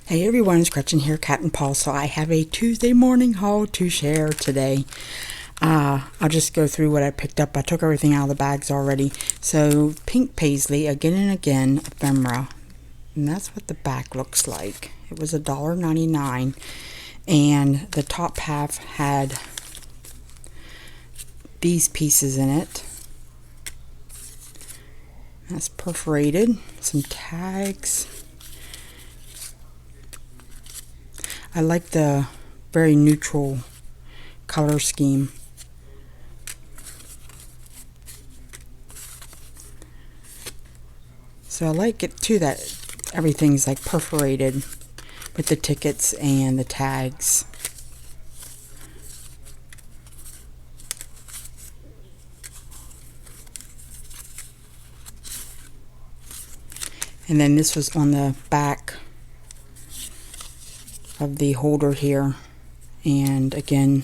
Hey everyone, it's Gretchen here, Catnpaws. So I have a Tuesday morning haul to share today. I'll just go through what I picked up. I took everything out of the bags already. So pink paisley, again and again, ephemera. And that's what the back looks like. It was $1.99. And the top half had these pieces in it. That's perforated. Some tags. I like the very neutral color scheme. So I like it too that everything's like perforated with the tickets and the tags. And then this was on the back of the holder here, and again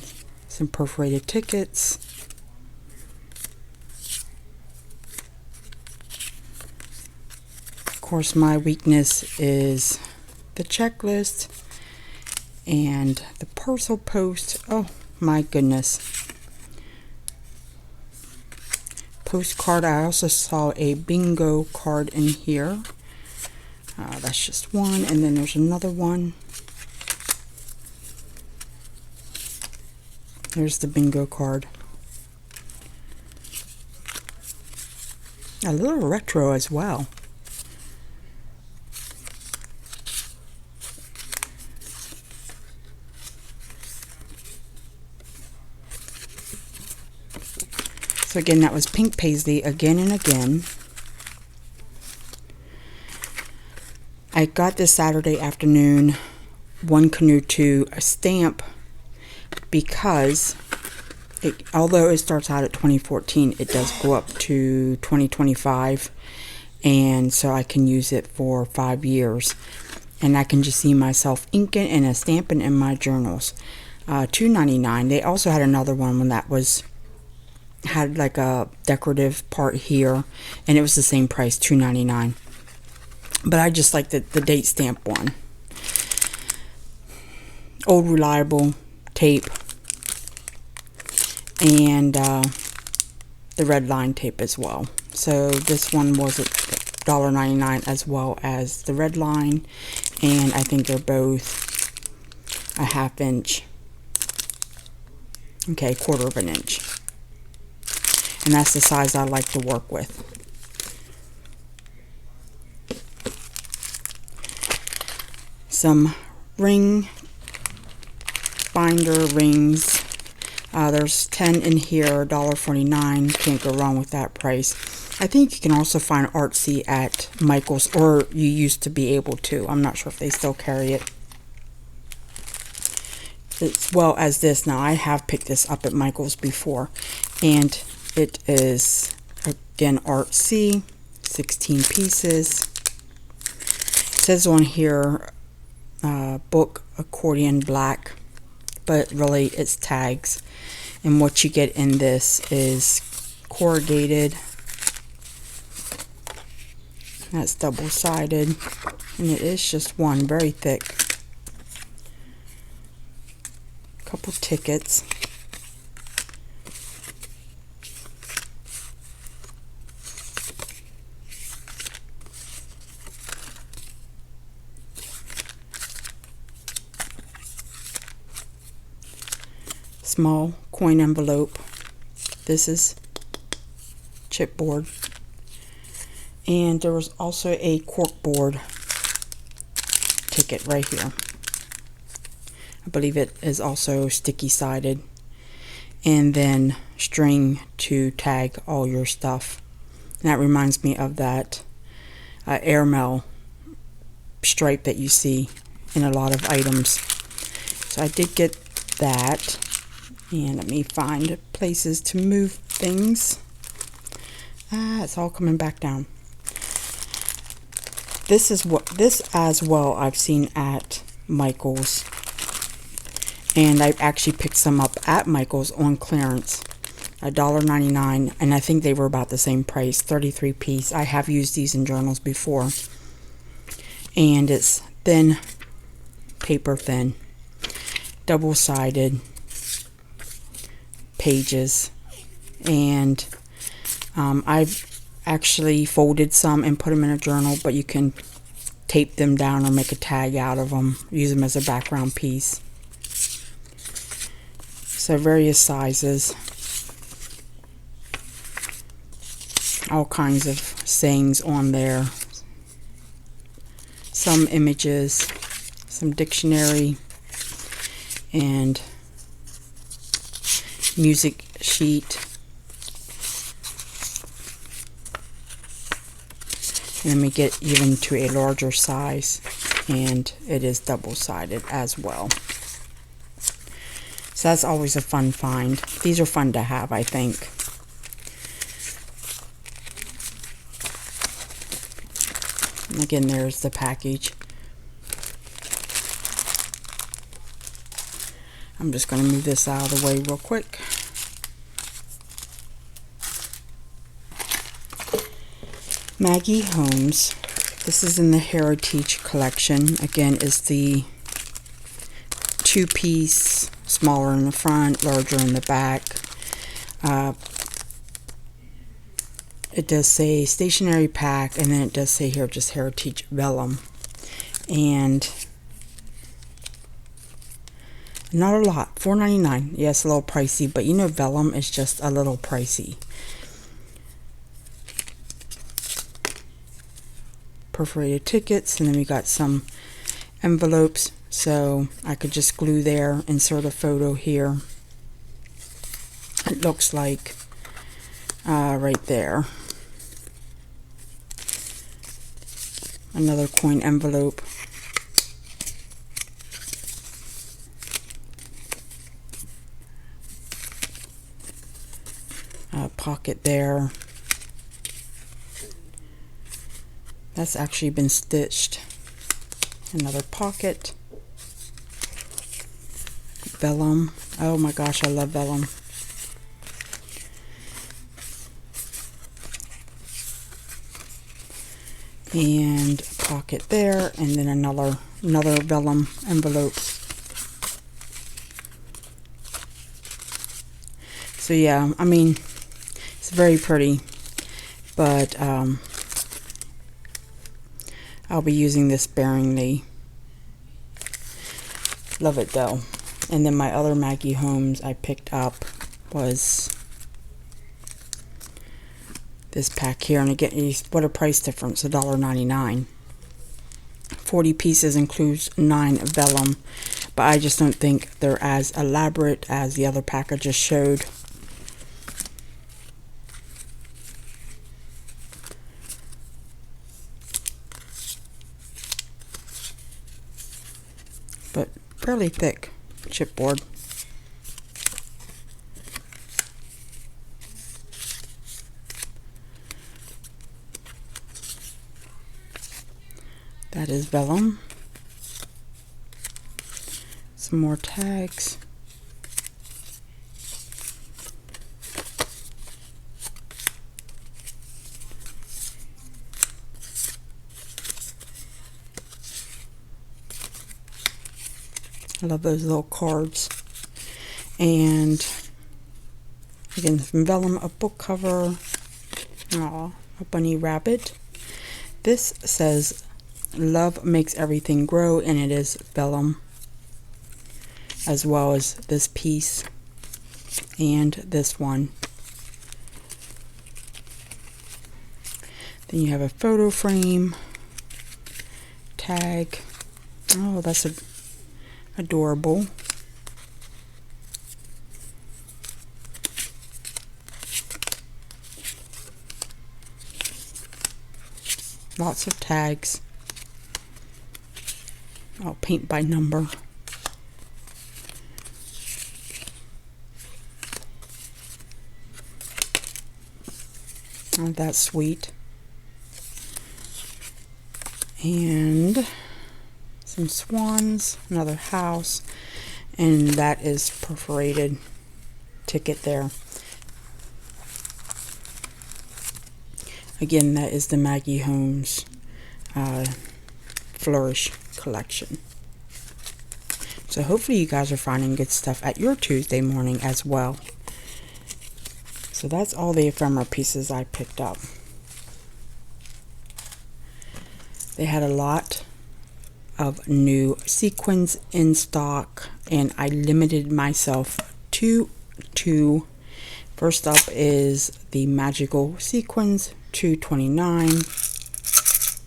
some perforated tickets. Of course, my weakness is the checklist and the parcel post. Oh my goodness. Postcard. I also saw a bingo card in here. That's just one, and then there's another one. There's the bingo card. A little retro as well. So again, that was pink paisley, again and again. I got this Saturday afternoon, One Canoe 2, a stamp, because although it starts out at 2014, it does go up to 2025, and so I can use it for 5 years, and I can just see myself inking and stamping in my journals. $2.99. They also had another one that had like a decorative part here, and it was the same price, $2.99. But I just like the date stamp one. Old Reliable tape, and the red line tape as well. So this one was $1.99 as well as the red line, and I think they're both a 1/2 inch. Okay, 1/4 of an inch. And that's the size I like to work with. Some ring binder rings. There's 10 in here, $1.49. Can't go wrong with that price. I think you can also find Artsy at Michael's, or you used to be able to. I'm not sure if they still carry it. As well as this. Now, I have picked this up at Michael's before, and it is, again, Artsy, 16 pieces. It says on here, book accordion black, but really it's tags. And what you get in this is corrugated. That's double-sided, and it is just one, very thick. Couple tickets. Small coin envelope. This is chipboard, and there was also a corkboard ticket right here. I believe it is also sticky sided, and then string to tag all your stuff. And that reminds me of that airmail stripe that you see in a lot of items. So I did get that. And let me find places to move things. It's all coming back down. This as well I've seen at Michael's, and I actually picked some up at Michael's on clearance, $1.99, and I think they were about the same price, 33 piece. I have used these in journals before, and it's thin paper thin, double-sided pages, and I've actually folded some and put them in a journal, but you can tape them down or make a tag out of them, use them as a background piece. So various sizes, all kinds of sayings on there, some images, some dictionary, and music sheet. And then we get even to a larger size, and it is double-sided as well. So that's always a fun find. These are fun to have, I think. And again, there's the package. I'm just going to move this out of the way real quick. Maggie Holmes. This is in the Heritage collection. Again, is the two-piece, smaller in the front, larger in the back. It does say stationery pack, and then it does say here just Heritage Vellum. And not a lot, $4.99. Yes, a little pricey, but you know vellum is just a little pricey. Perforated tickets, and then we got some envelopes, so I could just glue there, insert a photo here. It looks like right there. Another coin envelope. Pocket there. That's actually been stitched. Another pocket. Vellum. Oh my gosh, I love vellum. And a pocket there, and then another vellum envelope. So yeah, I mean, it's very pretty, but I'll be using this sparingly. Love it though. And then my other Maggie Holmes I picked up was this pack here, and again, what a price difference, $1.99. 40 pieces includes 9 vellum, but I just don't think they're as elaborate as the other pack I just showed. But fairly thick chipboard. That is vellum. Some more tags. I love those little cards. And again, from vellum, a book cover. Aw, a bunny rabbit. This says love makes everything grow, and it is vellum, as well as this piece and this one. Then you have a photo frame, tag. Oh, that's adorable. Lots of tags. I'll paint by number. Oh, that's sweet. And some swans, another house, and that is perforated ticket there. Again, that is the Maggie Holmes Flourish collection. So hopefully you guys are finding good stuff at your Tuesday morning as well. So that's all the ephemera pieces I picked up. They had a lot of new sequins in stock, and I limited myself to two. First up is the magical sequins, $2.29,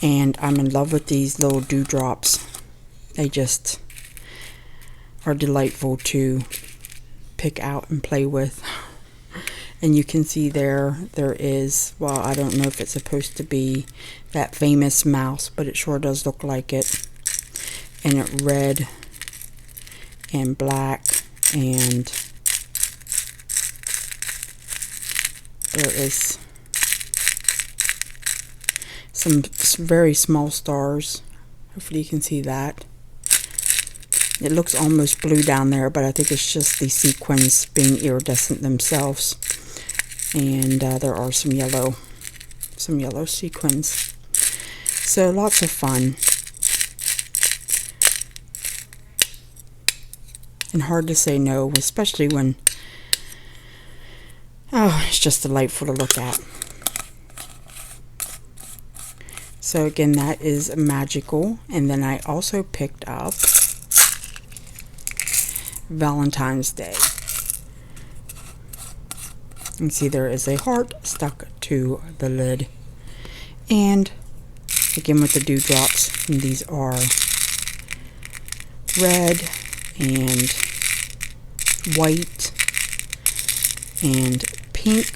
and I'm in love with these little dewdrops. They just are delightful to pick out and play with. And you can see there is, well, I don't know if it's supposed to be that famous mouse, but it sure does look like it. And it red and black, and there is some very small stars. Hopefully you can see that. It looks almost blue down there, but I think it's just the sequins being iridescent themselves. And there are some yellow sequins. So lots of fun. And hard to say no, especially when, oh, it's just delightful to look at. So again, that is magical. And then I also picked up Valentine's Day. You can see there is a heart stuck to the lid. And again with the dewdrops, and these are red and white and pink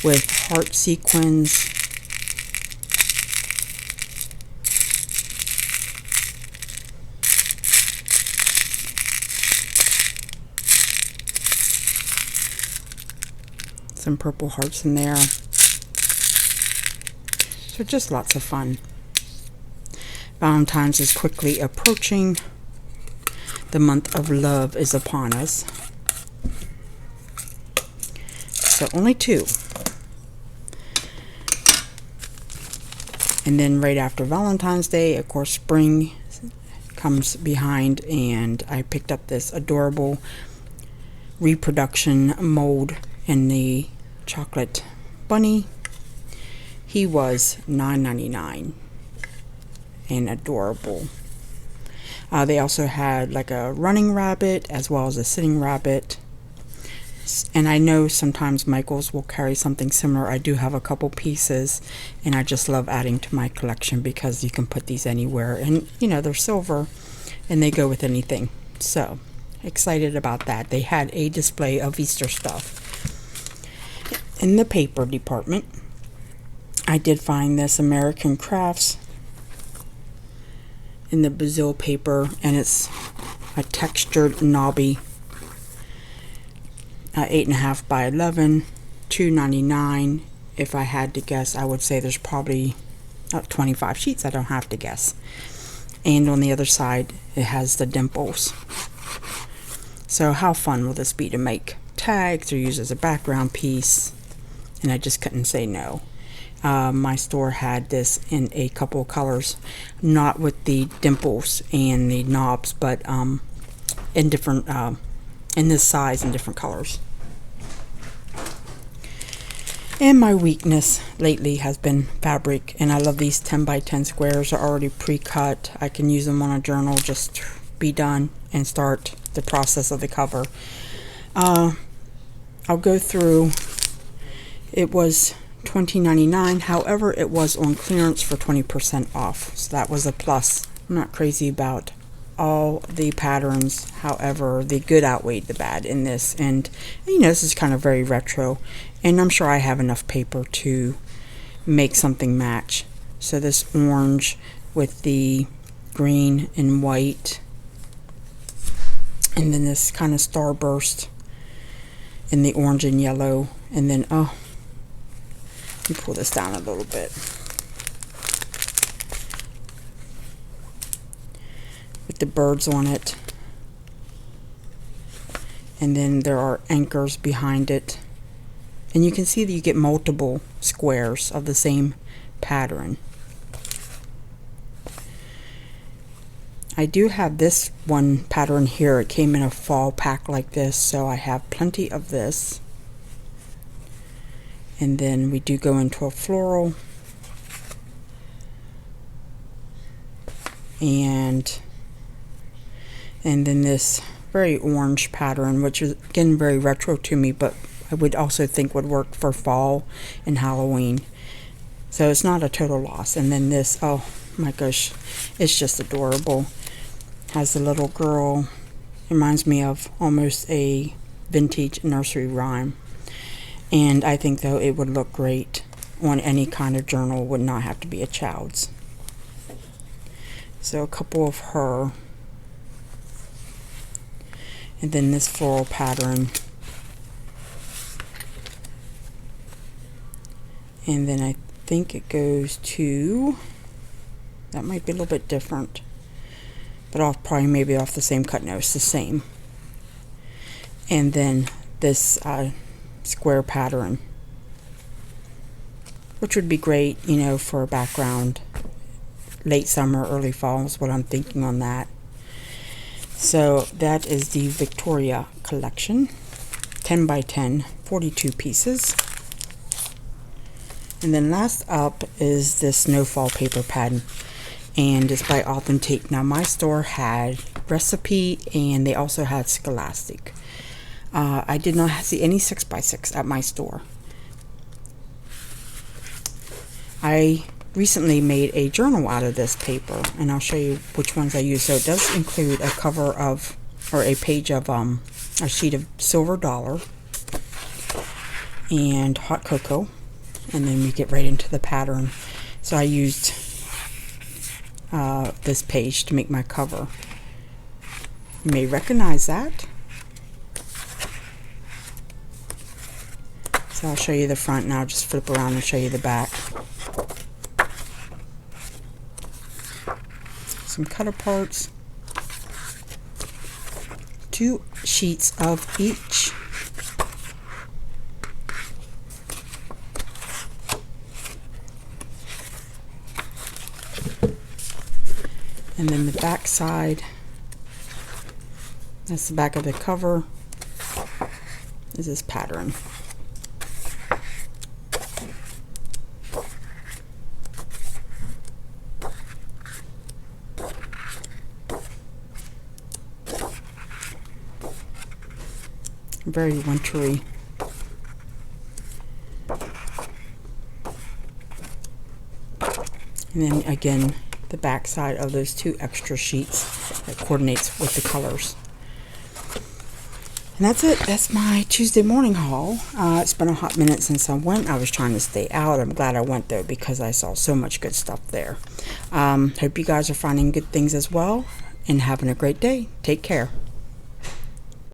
with heart sequins. Some purple hearts in there. So just lots of fun. Valentine's is quickly approaching. The month of love is upon us. So only two. And then right after Valentine's Day, of course, spring comes behind, and I picked up this adorable reproduction mold in the chocolate bunny. He was $9.99 and adorable. They also had like a running rabbit as well as a sitting rabbit. And I know sometimes Michaels will carry something similar. I do have a couple pieces, and I just love adding to my collection because you can put these anywhere. And you know, they're silver and they go with anything. So excited about that. They had a display of Easter stuff. In the paper department, I did find this American Crafts in the Brazil paper, and it's a textured knobby, 8.5 by 11, $2.99. If I had to guess, I would say there's probably 25 sheets. I don't have to guess. And on the other side, it has the dimples. So how fun will this be to make tags or use as a background piece? And I just couldn't say no. My store had this in a couple of colors, not with the dimples and the knobs, but in different, in this size and different colors. And my weakness lately has been fabric, and I love these 10 by 10 squares. They're already pre-cut. I can use them on a journal, just be done and start the process of the cover. I'll go through. It was $20.99. However, it was on clearance for 20% off, so that was a plus. I'm not crazy about all the patterns. However, the good outweighed the bad in this, and you know, this is kind of very retro, and I'm sure I have enough paper to make something match. So this orange with the green and white, and then this kind of starburst in the orange and yellow, and then oh, let me pull this down a little bit. With the birds on it. And then there are anchors behind it. And you can see that you get multiple squares of the same pattern. I do have this one pattern here. It came in a fall pack like this, so I have plenty of this. And then we do go into a floral. And then this very orange pattern, which is again very retro to me, but I would also think would work for fall and Halloween. So it's not a total loss. And then this, oh my gosh, it's just adorable. Has a little girl. Reminds me of almost a vintage nursery rhyme. And I think though it would look great on any kind of journal. Would not have to be a child's. So a couple of her. And then this floral pattern. And then I think it goes to, that might be a little bit different, but off probably maybe off the same cut. No, it's the same. And then this square pattern, which would be great, you know, for a background. Late summer, early fall is what I'm thinking on that. So that is the Victoria collection, 10 by 10, 42 pieces. And then last up is this Snowfall paper pad, and it's by Authentique. Now my store had Recipe and they also had Scholastic. I did not see any 6x6 at my store. I recently made a journal out of this paper, and I'll show you which ones I use. So it does include a cover of, or a page of a sheet of silver dollar and hot cocoa, and then we get right into the pattern. So I used this page to make my cover. You may recognize that. So I'll show you the front now. Just flip around and show you the back. Some cutter parts, 2 sheets of each, and then the back side, that's the back of the cover, is this pattern. Very wintry. And then again, the back side of those 2 extra sheets that coordinates with the colors. And that's it. That's my Tuesday morning haul. It's been a hot minute since I went. I was trying to stay out. I'm glad I went though, because I saw so much good stuff there. Hope you guys are finding good things as well, and having a great day. Take care.